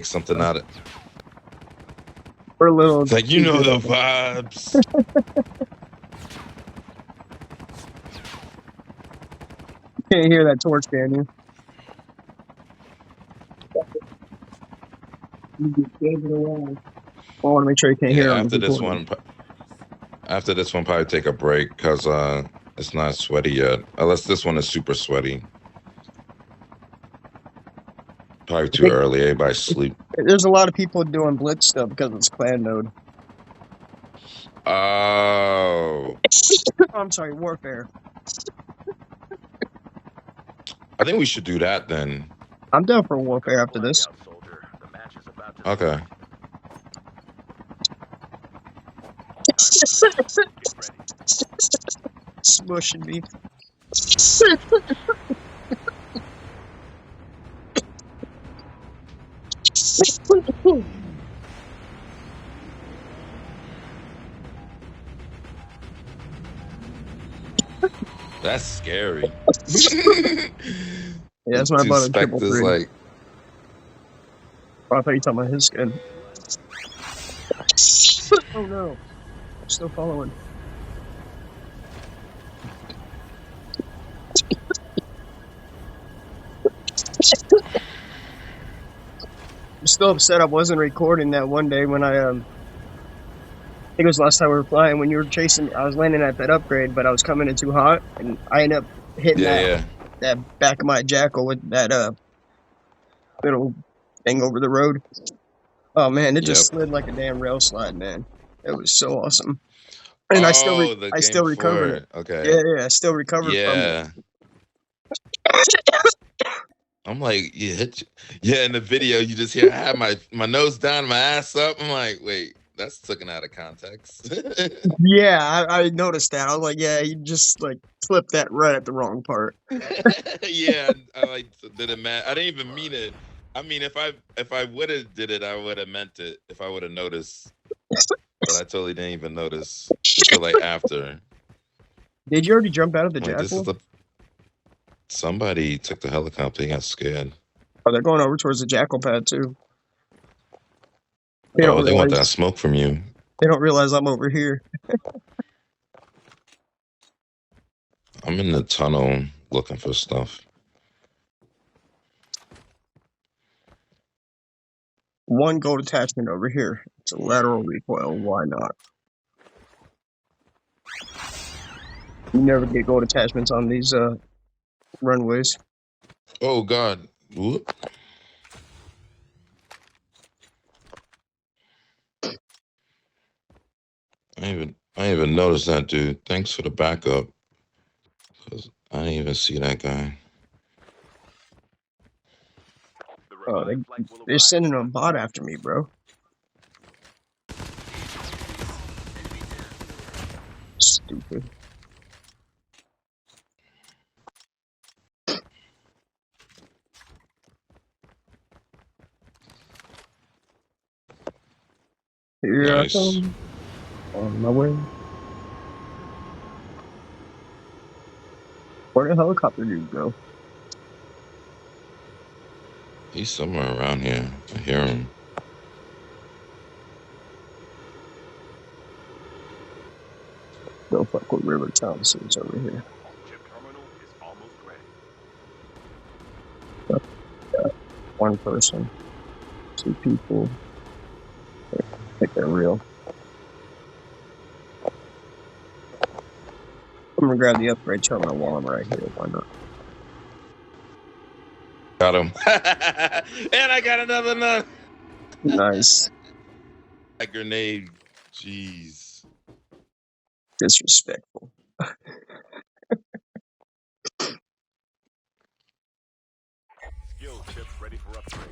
something out of We're a little. it's like, you know the vibes. Can't hear that torch, can you? You just gave it away. I want to make sure you can't hear Yeah, on the after this recording. one, probably take a break because it's not sweaty yet. Unless this one is super sweaty. Probably too early. Everybody sleep. There's a lot of people doing blitz stuff because it's clan node. Oh, I'm sorry, warfare. I think we should do that then. I'm down for warfare after this. Okay. Smushing me. That's scary. Yeah, that's my brother. Spectre's like. Oh, I thought you were talking about his skin. Oh no. I'm still following. I'm still upset I wasn't recording that one day when I think it was last time we were flying when you were chasing me. I was landing at that upgrade, but I was coming in too hot and I ended up hitting that back of my jackal with that little thing over the road. Oh man, it just slid like a damn rail slide, man. It was so awesome. And I still recovered it. Okay. Yeah, I still recovered from it. I'm like, yeah, in the video you just hear I have my nose down, my ass up. I'm like, wait, that's taken out of context. Yeah, I noticed that. I was like, yeah, you just like flipped that right at the wrong part. Yeah, I like didn't I didn't even mean it. I mean, if I would have did it, I would have meant it. If I would have noticed, but I totally didn't even notice until like after. Did you already jump out of the jackal? Somebody took the helicopter. He got scared. Oh, they're going over towards the jackal pad too. They want that smoke from you. They don't realize I'm over here. I'm in the tunnel looking for stuff. One gold attachment over here. It's a lateral recoil. Why not? You never get gold attachments on these runways. Oh God. Whoop. I didn't even notice that, dude. Thanks for the backup. Cause I didn't even see that guy. Oh, they're sending a bot after me, bro. Stupid. Here I come. On my way. Where the helicopter dude go? He's somewhere around here. I hear him. Don't fuck with River Thompson's over here. Chip terminal is almost ready. One person. 2 people. I think they're real. I'm gonna grab the upgrade terminal while I'm right here. Why not? Got him. And I got another nut. Nice. A grenade. Jeez. Disrespectful. Skill chips ready for upgrade.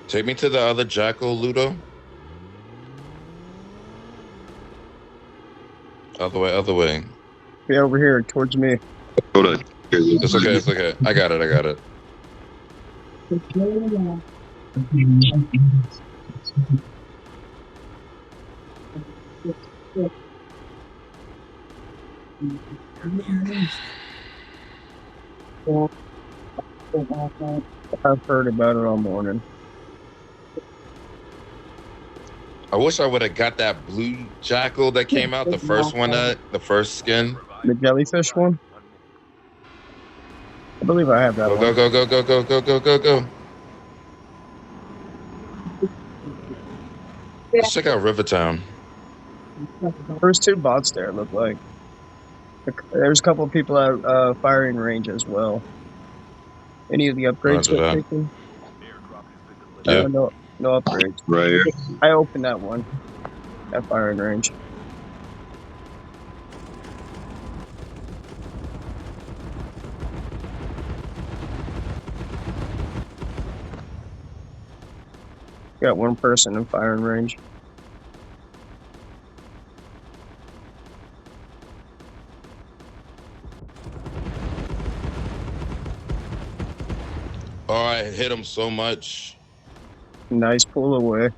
Take me to the other jackal, Ludo. Other way. Yeah, over here towards me. Hold on. It's okay. It's okay. I got it. I got it. I've heard about it all morning. I wish I would have got that blue jackal that came out, the first one, the first skin. The jellyfish one? I believe I have that Go, one. go, go, go, go, go, go, go, go, go. Let's check out Rivertown. There's 2 bots there, it looked like. There's a couple of people at firing range as well. Any of the upgrades Roger get that. taken? Yeah. No upgrades. Right here. I opened that one at firing range. Got 1 person in firing range. Oh, I hit him so much. Nice pull away.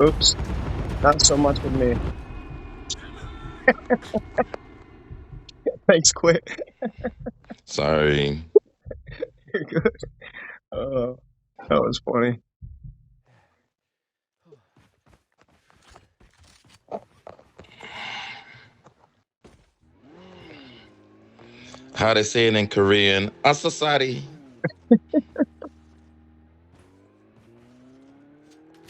Oops. Not so much with me. Thanks, quit. Sorry. You're good. That was funny. How they say it in Korean? Asasari. I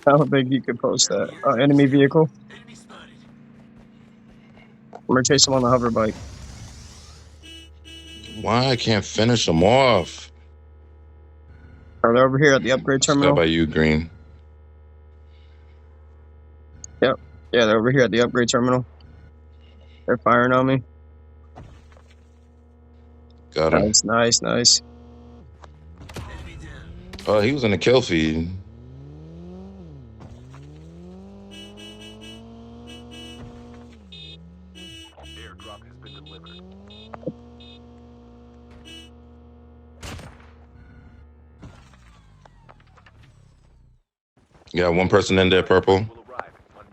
don't think you could post that. Enemy vehicle. I'm gonna chase him on the hover bike. Why I can't finish them off? Are they over here at the upgrade It's got terminal? by you, Green. Yep. Yeah, they're over here at the upgrade terminal. They're firing on me. Got him. Nice. Oh, he was in the kill feed. Airdrop has been delivered. Yeah, 1 person in there, purple. Will arrive in 1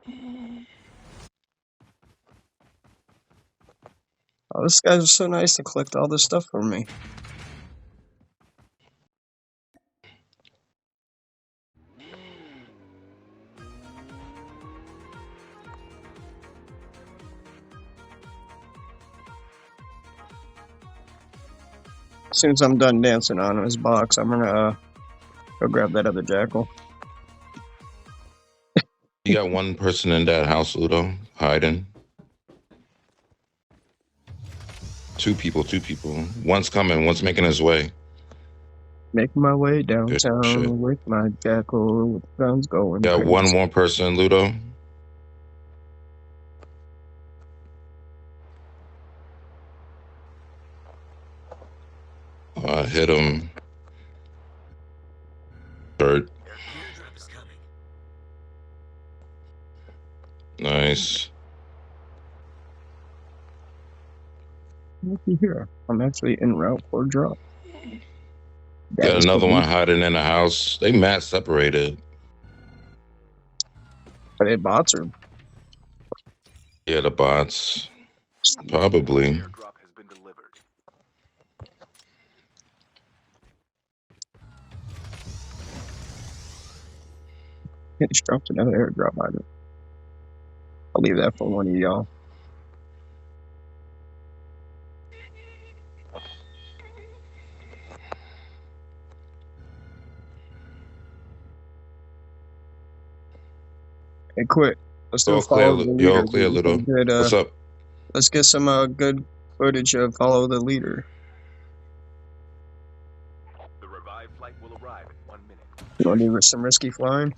minute. Oh, this guy's so nice to collect all this stuff for me. As soon as I'm done dancing on his box, I'm gonna go grab that other jackal. You got 1 person in that house, Ludo, hiding. 2 people. 1's coming, 1's making his way. Making my way Shit. downtown with my jackal, with guns going Got crazy. 1 more person, Ludo. Hit him. Hurt. Nice. Looky here. I'm actually en route for a drop. Got another one hiding in the house. They mad separated. Are they bots or? Yeah, the bots. Probably. Airdrop has been delivered. He just dropped another airdrop item. I'll leave that for one of y'all. Hey, quit. Let's do a follow the leader. Yo, clear, Ludo. Good, What's up? Let's get some good footage of follow the leader. The revived flight will arrive in 1 minute. You want to do some risky flying?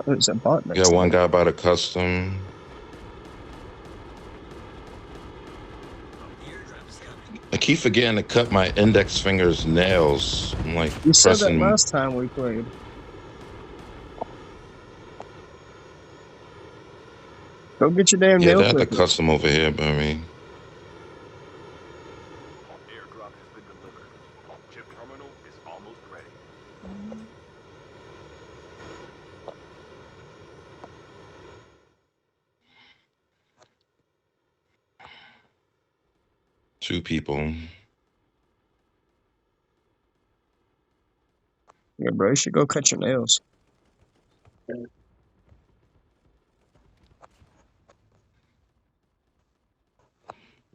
There's a bot You next got to one me. guy by the custom. I keep forgetting to cut my index finger's nails. I'm like You said that pressing. last time we played. Go get your damn Yeah, nail they had the clippers. custom over here, but I mean, Airdrop has been delivered. Chip terminal is almost ready. two people. Yeah, bro, you should go cut your nails.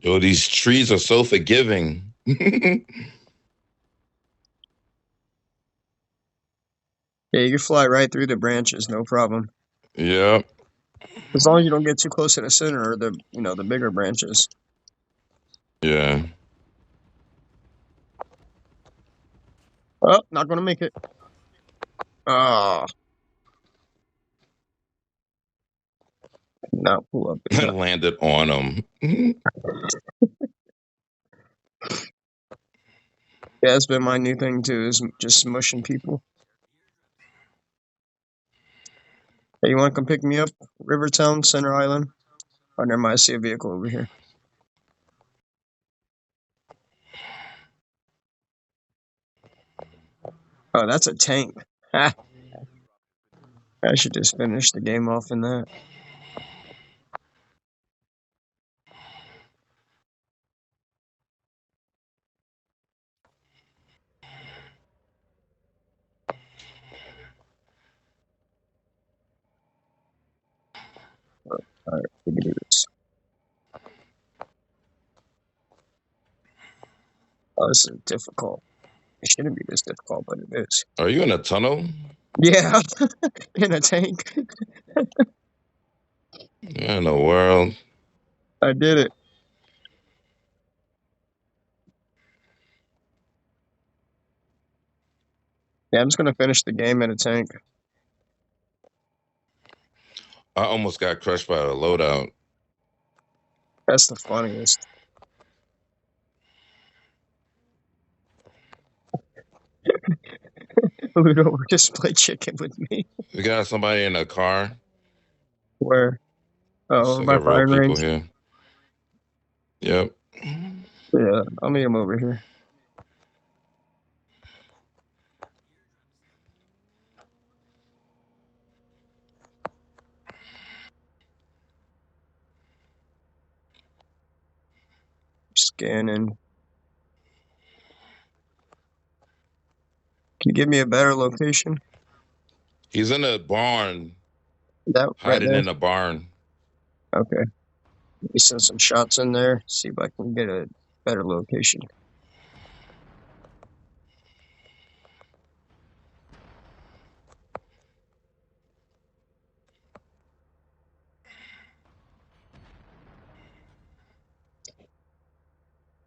Yo, these trees are so forgiving. Yeah, you can fly right through the branches, no problem. Yep. As long as you don't get too close to the center or the bigger branches. Yeah. Oh, not gonna make it. Ah, not pull up in time. Landed on them. Yeah, it's been my new thing too, is just smushing people. Hey, you want to come pick me up? Rivertown, Center Island. Oh, never mind. I see a vehicle over here. Oh, that's a tank. Ha! I should just finish the game off in that. All right, we can do this. Oh, this is difficult. It shouldn't be this difficult, but it is. Are you in a tunnel? Yeah, in a tank. Yeah, in the world. I did it. Yeah, I'm just gonna finish the game in a tank. I almost got crushed by a loadout. That's the funniest. Ludo, just play chicken with me. We got somebody in a car. Where? Oh, It's over like by a real firing people range. here. Yep. Yeah, I'll meet him over here. Scanning. Can you give me a better location? He's in a barn, That right hiding there. in a barn. Okay. Let me send some shots in there. See if I can get a better location.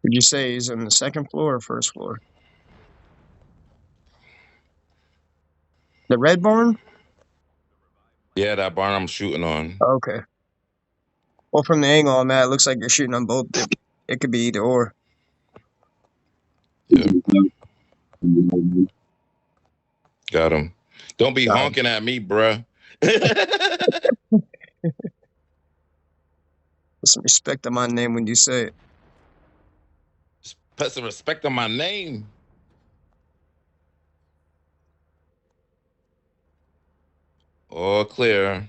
Did you say he's on the second floor or first floor? The red barn? Yeah, that barn I'm shooting on. Okay. Well, from the angle I'm at, it looks like you're shooting on both. It could be either or. Yep. Got him. Don't be Got him. honking at me, bruh. Put some respect on my name when you say it. Put some respect on my name. All clear.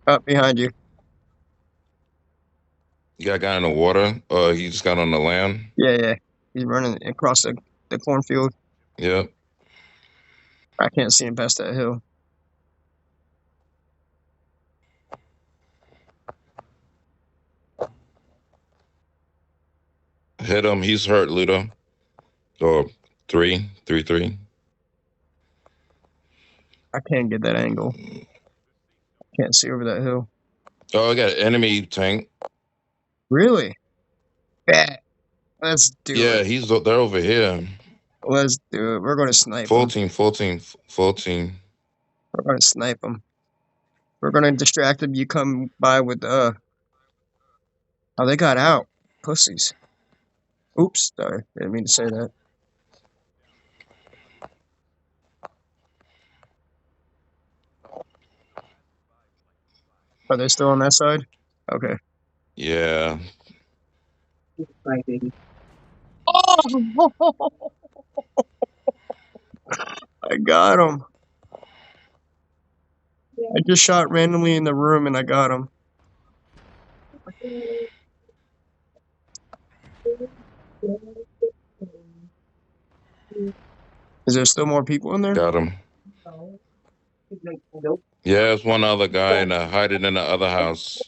Up behind you. You got a guy in the water. He just got on the land. Yeah, yeah. He's running across the cornfield. Yep. I can't see him past that hill. Hit him. He's hurt, Ludo. Or 3. I can't get that angle. Can't see over that hill. Oh, I got an enemy tank. Really? Yeah. Let's do Yeah, it. they're over here. Let's do it. We're going to snipe Full him. team, full team, full team. We're going to snipe him. We're gonna distract them. You come by with Oh, they got out. Pussies. Oops, sorry. Didn't mean to say that. Are they still on that side? Okay. Yeah. Right, baby. Oh! I got him. I just shot randomly in the room and I got him. Is there still more people in there? Got him. Yeah, there's one other guy hiding in the other house.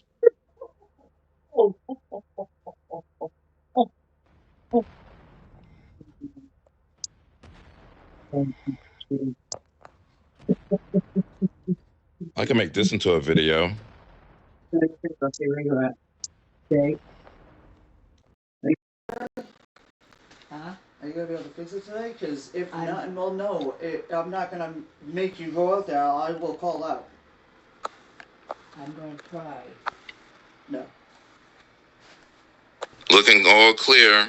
I can make this into a video. Huh? Are you gonna be able to fix it today? Because if not, well, no, I'm not gonna make you go out there. I will call out. I'm gonna try. No. Looking all clear.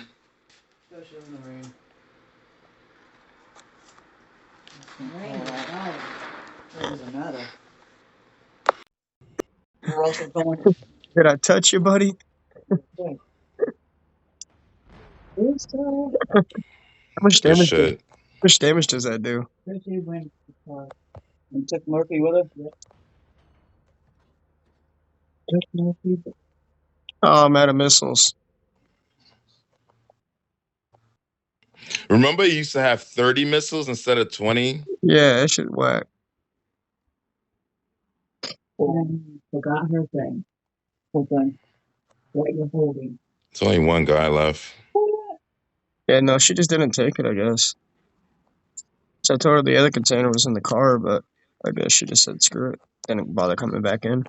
Especially in the rain. Rain or shine. It doesn't matter. We're also going. Did I touch you, buddy? How much Good damage shit. does that do? Especially when we took Murphy with us. Took Murphy. Oh, I'm out of missiles. Remember, you used to have 30 missiles instead of 20? Yeah, that shit whack. Forgot her thing. Hold on. What you're holding. There's only one guy left. Yeah, no, she just didn't take it, I guess. So I told her the other container was in the car, but I guess she just said screw it. Didn't bother coming back in.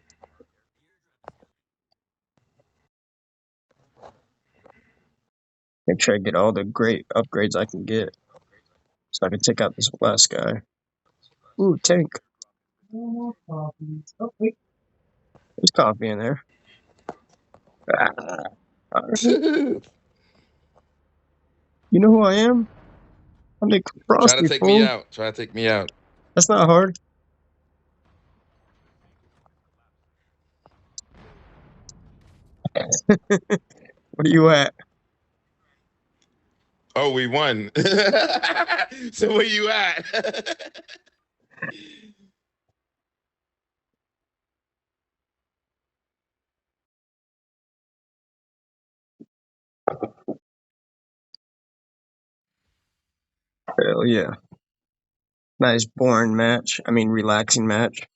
Make sure I get all the great upgrades I can get. So I can take out this last guy. Ooh, tank. No more coffee. Oh, wait. There's coffee in there. Ah, alright. You know who I am? I'm Nick Try to Frosty, take me fool. out. Try to take me out. That's not hard. Where you at? Oh, we won. So where you at? Hell yeah. Nice boring match. I mean, relaxing match.